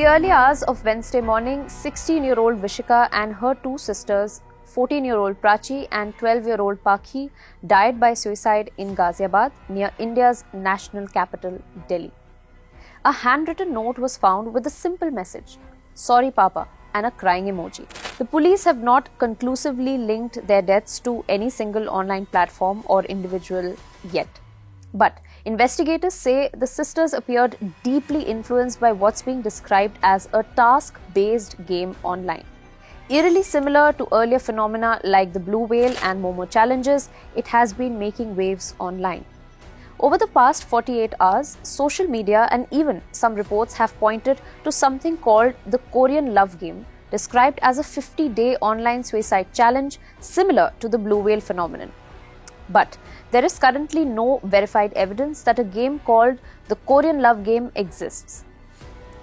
early hours of Wednesday morning, 16-year-old Vishika and her two sisters, 14-year-old Prachi and 12-year-old Pakhi, died by suicide in Ghaziabad, near India's national capital, Delhi. A handwritten note was found with a simple message, "Sorry Papa," and a crying emoji. The police have not conclusively linked their deaths to any single online platform or individual yet. But investigators say the sisters appeared deeply influenced by what's being described as a task-based game online. Eerily similar to earlier phenomena like the Blue Whale and Momo challenges, it has been making waves online. Over the past 48 hours, social media and even some reports have pointed to something called the Korean love game, described as a 50-day online suicide challenge similar to the Blue Whale phenomenon. But there is currently no verified evidence that a game called the Korean love game exists.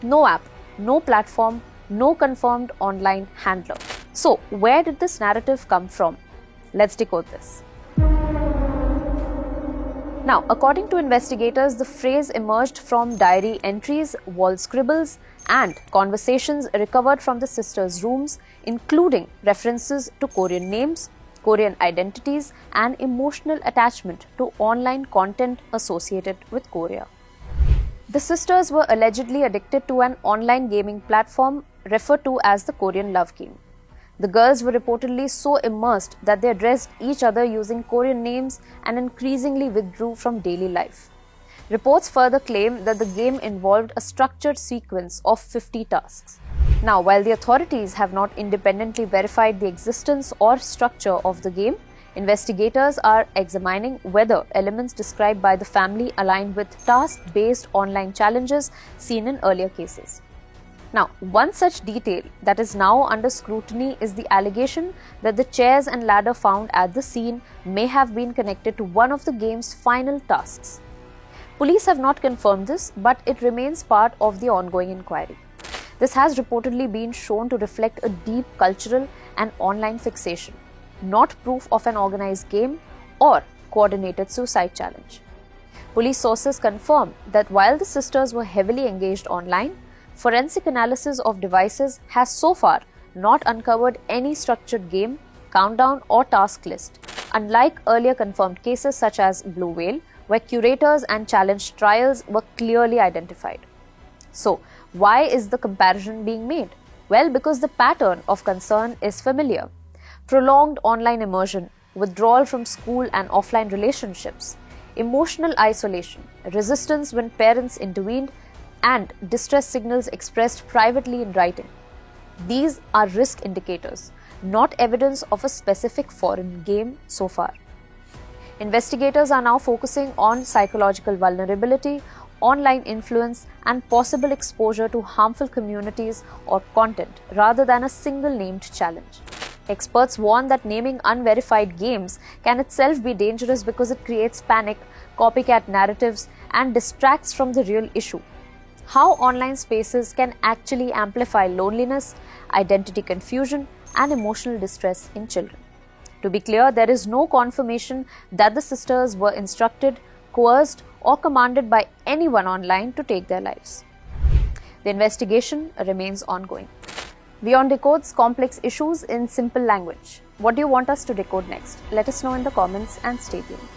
No app, no platform, no confirmed online handler. So, where did this narrative come from? Let's decode this. Now, according to investigators, the phrase emerged from diary entries, wall scribbles, and conversations recovered from the sisters' rooms, including references to Korean names, Korean identities, and emotional attachment to online content associated with Korea. The sisters were allegedly addicted to an online gaming platform referred to as the Korean love game. The girls were reportedly so immersed that they addressed each other using Korean names and increasingly withdrew from daily life. Reports further claim that the game involved a structured sequence of 50 tasks. Now, while the authorities have not independently verified the existence or structure of the game, investigators are examining whether elements described by the family align with task-based online challenges seen in earlier cases. Now, one such detail that is now under scrutiny is the allegation that the chairs and ladder found at the scene may have been connected to one of the game's final tasks. Police have not confirmed this, but it remains part of the ongoing inquiry. This has reportedly been shown to reflect a deep cultural and online fixation, not proof of an organized game or coordinated suicide challenge. Police sources confirm that while the sisters were heavily engaged online, forensic analysis of devices has so far not uncovered any structured game, countdown, or task list, unlike earlier confirmed cases such as Blue Whale, where curators and challenge trials were clearly identified. So, why is the comparison being made? Well, because the pattern of concern is familiar. Prolonged online immersion, withdrawal from school and offline relationships, emotional isolation, resistance when parents intervened, and distress signals expressed privately in writing. These are risk indicators, not evidence of a specific foreign game so far. Investigators are now focusing on psychological vulnerability, online influence, and possible exposure to harmful communities or content rather than a single named challenge. Experts warn that naming unverified games can itself be dangerous because it creates panic, copycat narratives, and distracts from the real issue: how online spaces can actually amplify loneliness, identity confusion, and emotional distress in children. To be clear, there is no confirmation that the sisters were instructed, coerced, or commanded by anyone online to take their lives. The investigation remains ongoing. Beyond decodes complex issues in simple language. What do you want us to decode next? Let us know in the comments and stay tuned.